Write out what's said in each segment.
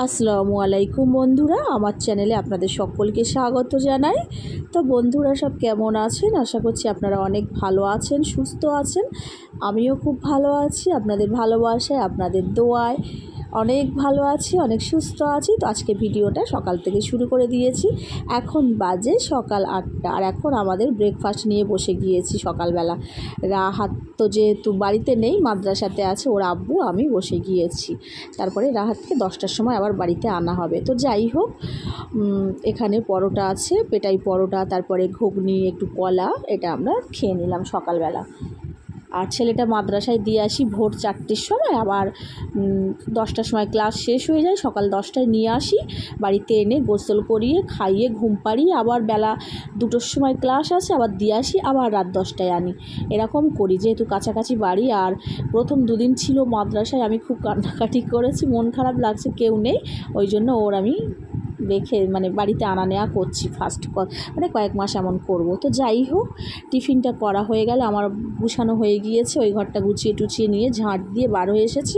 আসসালামু আলাইকুম বন্ধুরা, আমার চ্যানেলে আপনাদের সকলকে স্বাগত জানাই। তো বন্ধুরা সব কেমন আছেন? আশা করছি আপনারা অনেক ভালো আছেন, সুস্থ আছেন। আমিও খুব ভালো আছি, আপনাদের ভালোবাসায়, আপনাদের দোয়ায় অনেক ভালো আছি, অনেক সুস্থ আছি। তো আজকে ভিডিওটা সকাল থেকে শুরু করে দিয়েছি। এখন বাজে সকাল 8টা, আর এখন আমাদের ব্রেকফাস্ট নিয়ে বসে গিয়েছি। সকালবেলা রাহাত তো যেহেতু বাড়িতে নেই, মাদ্রাসাতে আছে, ওর আব্বু, আমি বসে গিয়েছি। তারপরে রাহাতকে 10টার সময় আবার বাড়িতে আনা হবে। তো যাই হোক, এখানে পরোটা আছে, পেটাই পরোটা, তারপরে ঘুগনি, একটু কলা, এটা আমরা খেয়ে নিলাম সকালবেলা। আর ছেলেটা মাদ্রাসায় দিয়ে আসি ভোর 4টের সময়, আবার 10টার সময় ক্লাস শেষ হয়ে যায়। সকাল 10টায় নিয়ে আসি, বাড়িতে এনে গোসল করিয়ে খাইয়ে ঘুম পাড়িয়ে আবার বেলা 2টোর সময় ক্লাস আছে, আবার দিয়ে আসি, আবার রাত 10টায় আনি। এরকম করি, যেহেতু কাছাকাছি বাড়ি। আর প্রথম দুদিন ছিল মাদ্রাসায়, আমি খুব কান্নাকাটি করেছি, মন খারাপ লাগছে, কেউ নেই, ওই জন্য ওর আমি রেখে বাড়িতে আনা নেওয়া করছি কয়েক মাস এমন করব। তো যাই হোক, টিফিনটা করা হয়ে গেলে আমার গুছানো হয়ে গিয়েছে। ওই ঘরটা গুছিয়ে টুছিয়ে নিয়ে ঝাঁট দিয়ে বার হয়ে এসেছি।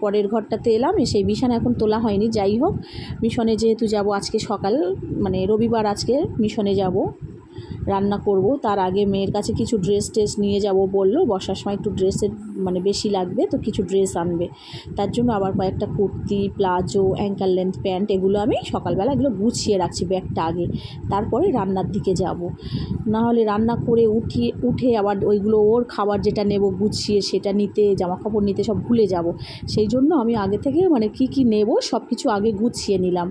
পরের ঘরটাতে এলাম, সেই বিছানা এখন তোলা হয়নি। যাই হোক, মিশনে যেহেতু যাব আজকে সকাল, রবিবার, আজকে মিশনে যাব, রান্না করব। তার আগে মেয়ের কাছে কিছু ড্রেস নিয়ে যাব বললো, বর্ষার সময় একটু ড্রেসের বেশি লাগবে, তো কিছু ড্রেস আনবে। তার জন্য আবার কয়েকটা kurti, palazzo, ankle length pant, এগুলো আমি সকালবেলা এগুলো গুছিয়ে রাখছি ব্যাগটা আগে, তারপরে রান্নার দিকে যাব। নাহলে রান্না করে উঠে আবার ওইগুলো ওর খাবার যেটা নেব গুছিয়ে সেটা নিতে, জামা কাপড় নিতে সব ভুলে যাব। সেই জন্য আমি আগে থেকে কি নেব সব কিছু আগে গুছিয়ে নিলাম।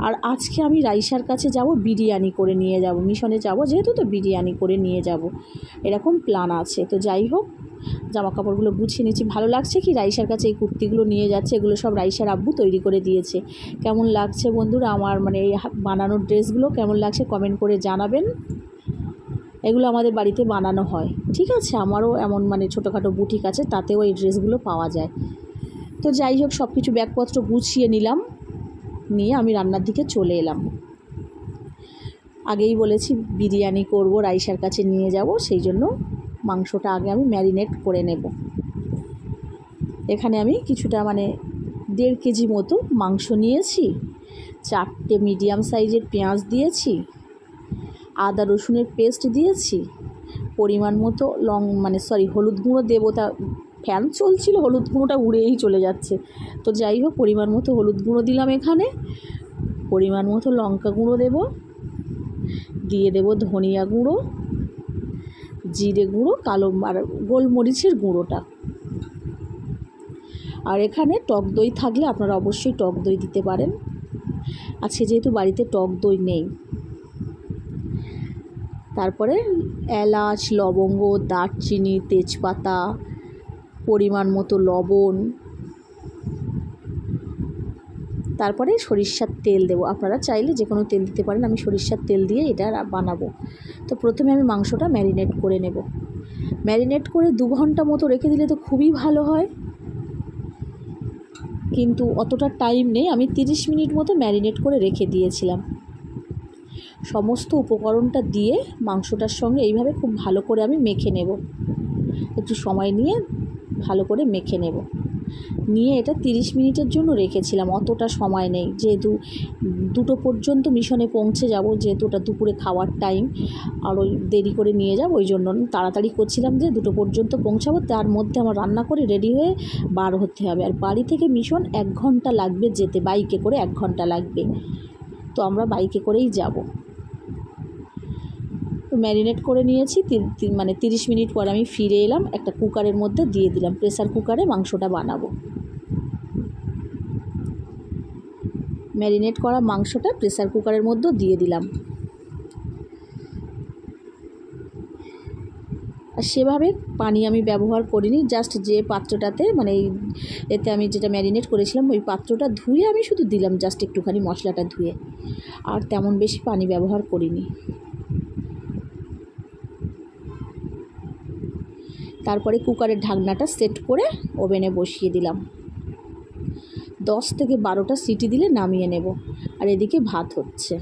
আর আজকে আমি রাইসার কাছে যাব, বিরিয়ানি করে নিয়ে যাব, মিশনে যাব যেহেতু, তো বিরিয়ানি করে নিয়ে যাব, এরকম প্ল্যান আছে। তো যাই হোক, জামা কাপড়গুলো গুছিয়ে নিচ্ছি। ভালো লাগছে কি, রাইসার কাছে এই কুর্তিগুলো নিয়ে যাচ্ছে, এগুলো সব রাইসার আব্বু তৈরি করে দিয়েছে। কেমন লাগছে বন্ধুরা আমার এই বানানোর ড্রেসগুলো কেমন লাগছে কমেন্ট করে জানাবেন। এগুলো আমাদের বাড়িতে বানানো হয়, ঠিক আছে। আমারও এমন ছোটোখাটো বুটিক আছে, তাতেও এই ড্রেসগুলো পাওয়া যায়। তো যাই হোক, সব কিছু ব্যাগপত্র গুছিয়ে নিলাম, নিয়ে আমি রান্নার দিকে চলে এলাম। আগেই বলেছি বিরিয়ানি করব, রাইসার কাছে নিয়ে যাব, সেই জন্য মাংসটা আগে আমি ম্যারিনেট করে নেব। এখানে আমি কিছুটা 1.5 কেজি মতো মাংস নিয়েছি, 4টে মিডিয়াম সাইজের পেঁয়াজ দিয়েছি, আদা রসুনের পেস্ট দিয়েছি, পরিমাণ মতো হলুদ গুঁড়ো দেবো। তা ফ্যান চলছিল, হলুদ গুঁড়োটা উড়েই চলে যাচ্ছে। তো যাই হোক, পরিমাণ মতো হলুদ গুঁড়ো দিলাম, এখানে পরিমাণ মতো লঙ্কা গুঁড়ো দিয়ে দেবো ধনিয়া গুঁড়ো, জিরে গুঁড়ো, কালো আর গোলমরিচের গুঁড়োটা। আর এখানে টক দই থাকলে আপনারা অবশ্যই টক দই দিতে পারেন। আজকে যেহেতু বাড়িতে টক দই নেই। তারপরে এলাচ, লবঙ্গ, দারচিনি, তেজপাতা, পরিমাণ মতো লবণ, তারপরে সরিষার তেল দেবো। আপনারা চাইলে যে কোনো তেল দিতে পারেন, আমি সরিষার তেল দিয়ে এটা বানাবো। তো প্রথমে আমি মাংসটা ম্যারিনেট করে নেব। ম্যারিনেট করে 2 ঘন্টা মতো রেখে দিলে তো খুবই ভালো হয়, কিন্তু অতটা টাইম নেই। আমি 30 মিনিট মতো ম্যারিনেট করে রেখে দিয়েছিলাম। সমস্ত উপকরণটা দিয়ে মাংসটার সঙ্গে এইভাবে খুব ভালো করে আমি মেখে নেব। একটু সময় নিয়ে ভালো করে মেখে নেব, নিয়ে এটা 30 মিনিটের জন্য রেখেছিলাম। অতটা সময় নেই, যেহেতু 2টো পর্যন্ত মিশনে পৌঁছে যাব, যেহেতু ওটা দুপুরে খাওয়ার টাইম, আর ওই দেরি করে নিয়ে যাব, ওই জন্য তাড়াতাড়ি করছিলাম যে 2টো পর্যন্ত পৌঁছাবো, তার মধ্যে আমার রান্না করে রেডি হয়ে বার হতে হবে। আর বাড়ি থেকে মিশন 1 ঘন্টা লাগবে যেতে, বাইকে করে 1 ঘন্টা লাগবে, তো আমরা বাইকে করেই যাব। তো ম্যারিনেট করে নিয়েছি, 30 মিনিট পর আমি ফিরে এলাম, একটা কুকারের মধ্যে দিয়ে দিলাম, প্রেসার কুকারে মাংসটা বানাবো। ম্যারিনেট করা মাংসটা প্রেসার কুকারের মধ্যে দিয়ে দিলাম। আর সেভাবে পানি আমি ব্যবহার করিনি, জাস্ট যে পাত্রটাতে এতে আমি যেটা ম্যারিনেট করেছিলাম ওই পাত্রটা ধুয়ে আমি শুধু দিলাম, জাস্ট একটুখানি মশলাটা ধুয়ে, আর তেমন বেশি পানি ব্যবহার করিনি। তারপরে কুকারের ঢাকনাটা সেট করে ওভেনে বসিয়ে দিলাম। 10 থেকে 12টা সিটি দিলে নামিয়ে নেব। আর এদিকে ভাত হচ্ছে।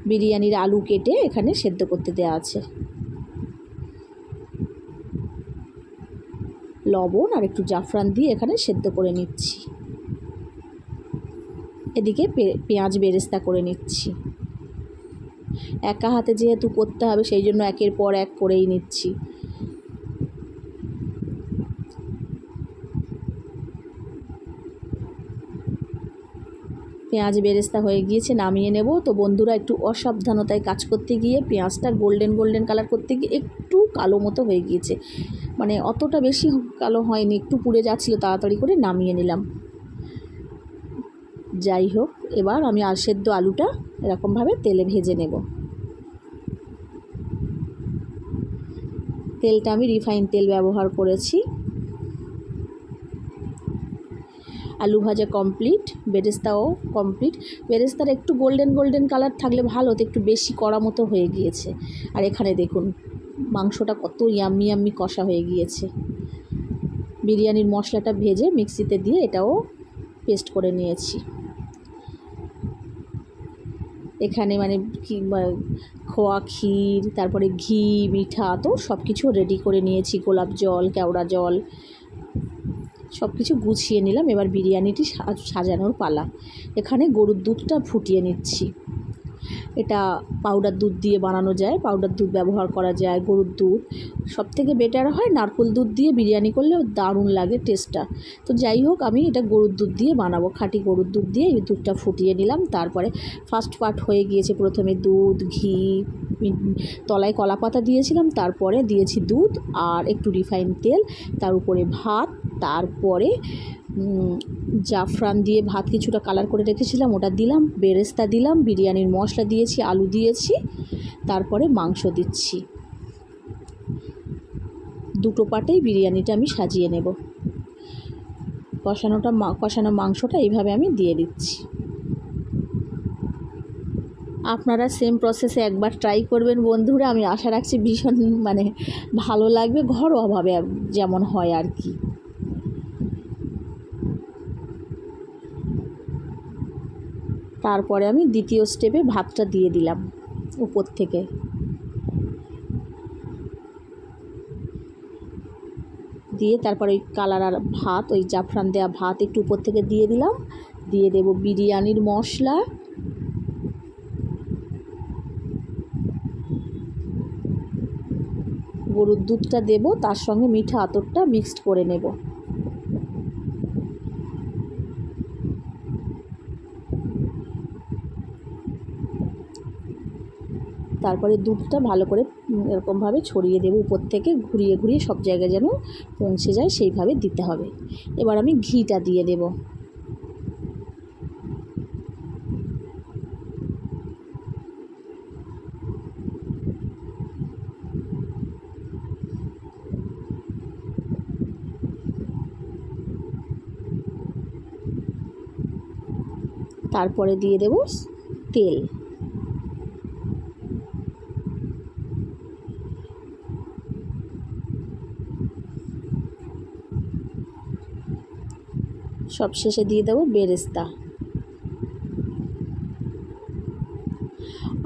বিরিয়ানির আলু কেটে এখানে সেদ্ধ করতে দেওয়া আছে। লবণ আর একটু জাফরান দিয়ে এখানে সেদ্ধ করে নিচ্ছি। এদিকে পেঁয়াজ বেরেস্তা করে নিচ্ছি। একা হাতে যেহেতু করতে হবে সেই জন্য একের পর এক করেই নিচ্ছি। পেঁয়াজ বেরেস্তা হয়ে গিয়েছে, নামিয়ে নেব। তো বন্ধুরা, একটু অসাবধানতায় কাজ করতে গিয়ে পেঁয়াজটা গোল্ডেন কালার করতে গিয়ে একটু কালো মতো হয়ে গিয়েছে, মানে অতটা বেশি কালো হয়নি, একটু পুড়ে যাচ্ছিলো, তাড়াতাড়ি করে নামিয়ে নিলাম। যাই হোক, এবার আমি সেদ্ধ আলুটা এরকমভাবে তেলে ভেজে নেব। তেলটা আমি রিফাইন তেল ব্যবহার করেছি। আলু ভাজা কমপ্লিট, বেরেস্তাও কমপ্লিট। বেরেস্তার একটু গোল্ডেন কালার থাকলে ভালো, তো একটু বেশি কড়া মতো হয়ে গিয়েছে। আর এখানে দেখুন মাংসটা কত ইয়াম্মি কষা হয়ে গিয়েছে। বিরিয়ানির মশলাটা ভেজে মিক্সিতে দিয়ে এটাও পেস্ট করে নিয়েছি। এখানে মানে কি খোয়া ক্ষীর, তারপরে ঘি, মিঠা, তো সব কিছু রেডি করে নিয়েছি। গোলাপ জল, কেওড়া জল সব কিছু গুছিয়ে নিলাম। এবার বিরিয়ানিটি সাজানোর পালা। এখানে গরুর দুধটা ফুটিয়ে নিচ্ছি। এটা পাউডার দুধ দিয়ে বানানো যায়, পাউডার দুধ ব্যবহার করা যায়, গরুর দুধ। সবথেকে বেটার হয় নারকেল দুধ দিয়ে বিরিয়ানি করলে দারুণ লাগে টেস্টটা। তো যাই হোক, আমি এটা গরুর দুধ দিয়ে বানাবো, খাঁটি গরুর দুধ দিয়ে এই দুধটা ফুটিয়ে নিলাম। তারপরে ফার্স্ট পার্ট হয়ে গিয়েছে, প্রথমে দুধ, ঘি, তলায় কলা পাতা দিয়েছিলাম, তারপরে দিয়েছি দুধ আর একটু রিফাইন তেল, তার উপরে ভাত, তারপরে জাফরান দিয়ে ভাত কিছুটা কালার করে রেখেছিলাম ওটা দিলাম, বেরেস্তা দিলাম, বিরিয়ানির মশলা দিয়েছি, আলু দিয়েছি, তারপরে মাংস দিচ্ছি। দুটো পাটেই বিরিয়ানিটা আমি সাজিয়ে নেব। কষানো মাংসটা এইভাবে আমি দিয়ে দিচ্ছি। আপনারা সেম প্রসেসে একবার ট্রাই করবেন বন্ধুরা, আমি আশা রাখছি ভীষণ মানে ভালো লাগবে, ঘরোয়াভাবে যেমন হয় আর কি। তারপরে আমি দ্বিতীয় স্টেপে ভাতটা দিয়ে দিলাম উপর থেকে। দিয়ে তারপরে ওই কালার আর ভাত, ওই জাফরান দেওয়া ভাত একটু উপর থেকে দিয়ে দিলাম। দিয়ে দেব বিরিয়ানির মশলা, গরুর দুধটা দেব, তার সঙ্গে মিঠা আতরটা মিক্সড করে নেব। তারপরে দুধটা ভালো করে এরকমভাবে ছড়িয়ে দেব উপর থেকে, ঘুরিয়ে সব জায়গায় যেন পৌঁছে যায় সেইভাবে দিতে হবে। এবার আমি ঘিটা দিয়ে দেব। তারপরে দিয়ে দেব তেল। সব শেষে দিয়ে দেবো বেরেস্তা।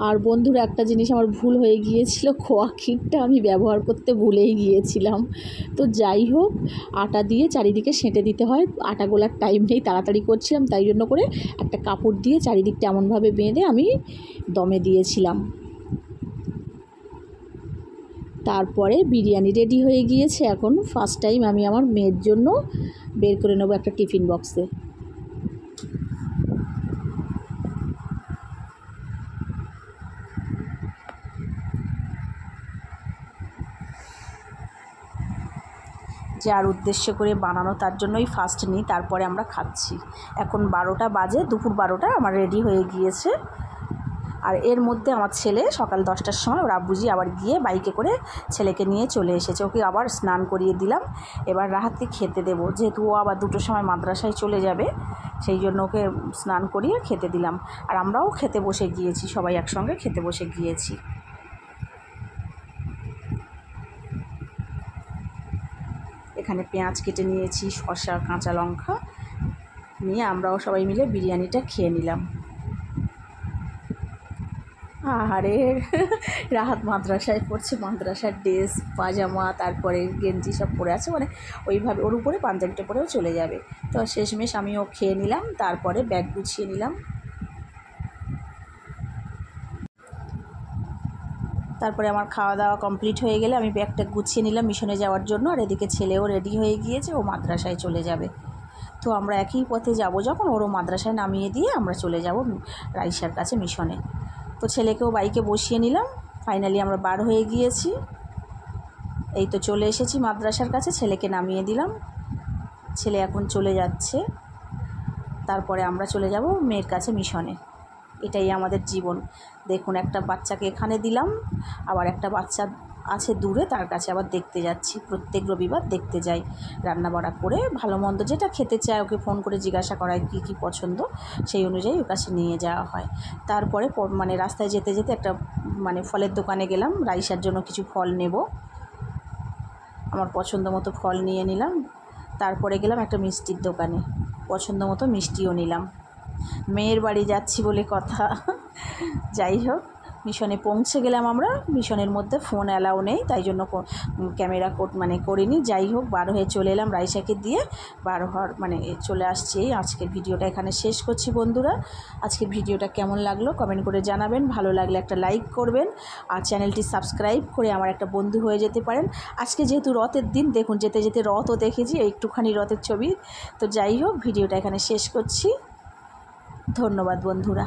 আর বন্ধুরা, একটা জিনিস আমার ভুল হয়ে গিয়েছিল, খোয়া ক্ষীরটা আমি ব্যবহার করতে ভুলেই গিয়েছিলাম। তো যাই হোক, আটা দিয়ে চারিদিকে সেঁটে দিতে হয়, আটা গোলার টাইম নেই, তাড়াতাড়ি করছিলাম, তাই জন্য করে একটা কাপড় দিয়ে চারিদিকটা এমনভাবে বেঁধে আমি দমে দিয়েছিলাম। তারপরে বিরিয়ানি রেডি হয়ে গিয়েছে। এখন ফার্স্ট টাইম আমি আমার মেয়ের জন্য বের করে নেবো একটা টিফিন বক্সে। যার উদ্দেশ্য করে বানানো তার জন্যই ফার্স্ট নিই, তারপরে আমরা খাচ্ছি। এখন 12টা বাজে, দুপুর 12টা আমার রেডি হয়ে গিয়েছে। আর এর মধ্যে আমার ছেলে সকাল 10টার সময় ওর আব্বুজি আবার গিয়ে বাইকে করে ছেলেকে নিয়ে চলে এসেছে, ওকে আবার স্নান করিয়ে দিলাম। এবার রাহাতকে খেতে দেবো, যেহেতু ও আবার 2টোর সময় মাদ্রাসায় চলে যাবে, সেই জন্য ওকে স্নান করিয়ে খেতে দিলাম। আর আমরাও খেতে বসে গিয়েছি, সবাই একসঙ্গে খেতে বসে গিয়েছি। এখানে পেঁয়াজ কেটে নিয়েছি, শসা, কাঁচা লঙ্কা নিয়ে আমরাও সবাই মিলে বিরিয়ানিটা খেয়ে নিলাম। আহারে রাহাত মাদ্রাসায় পড়ছে, মাদ্রাসার ড্রেস পাজামা তারপরে গেঞ্জি সব পরে আছে, মানে ওইভাবে ওর উপরে পাঞ্জাবিটা পরেও চলে যাবে। তো শেষমেশ আমিও খেয়ে নিলাম, তারপরে ব্যাগ গুছিয়ে নিলাম। তারপরে আমার খাওয়া দাওয়া কমপ্লিট হয়ে গেলে আমি ব্যাগটা গুছিয়ে নিলাম মিশনে যাওয়ার জন্য। আর এদিকে ছেলেও রেডি হয়ে গিয়েছে, ও মাদ্রাসায় চলে যাবে। তো আমরা একই পথে যাব, যখন ওরও মাদ্রাসায় নামিয়ে দিয়ে আমরা চলে যাব রাইসার কাছে মিশনে। তো ছেলেকেও বাইকে বসিয়ে নিলাম। ফাইনালি আমরা বার হয়ে গিয়েছি, এই তো চলে এসেছি মাদ্রাসার কাছে। ছেলেকে নামিয়ে দিলাম, ছেলে এখন চলে যাচ্ছে। তারপরে আমরা চলে যাব মেয়ের কাছে মিশনে। এটাই আমাদের জীবন। দেখুন, একটা বাচ্চাকে এখানে দিলাম, আবার একটা বাচ্চা আছে দূরে, তার কাছে আবার দেখতে যাচ্ছি। প্রত্যেক রবিবার দেখতে যাই, রান্নাবাড়া করে ভালো মন্দ যেটা খেতে চায় ওকে ফোন করে জিজ্ঞাসা করায় কী কী পছন্দ, সেই অনুযায়ী ওর কাছে নিয়ে যাওয়া হয়। তারপরে মানে রাস্তায় যেতে যেতে একটা মানে ফলের দোকানে গেলাম, রাইসার জন্য কিছু ফল নেব। আমার পছন্দ মতো ফল নিয়ে নিলাম। তারপরে গেলাম একটা মিষ্টির দোকানে, পছন্দ মতো মিষ্টিও নিলাম। মেয়ের বাড়ি যাচ্ছি বলে কথা। যাই হোক, মিশনে পৌঁছে গেলাম আমরা। মিশনের মধ্যে ফোন অ্যালাউ নেই, তাই জন্য ক্যামেরা মানে করিনি। যাই হোক, বার হয়ে চলে এলাম রাইসাকে দিয়ে। বার হওয়ার মানে চলে আসছি। আজকের ভিডিওটা এখানে শেষ করছি বন্ধুরা। আজকের ভিডিওটা কেমন লাগলো কমেন্ট করে জানাবেন, ভালো লাগলে একটা লাইক করবেন, আর চ্যানেলটি সাবস্ক্রাইব করে আমার একটা বন্ধু হয়ে যেতে পারেন। আজকে যেহেতু রথের দিন, দেখুন যেতে যেতে রথও দেখেছি, একটুখানি রথের ছবি। তো যাই হোক, ভিডিওটা এখানে শেষ করছি। ধন্যবাদ বন্ধুরা।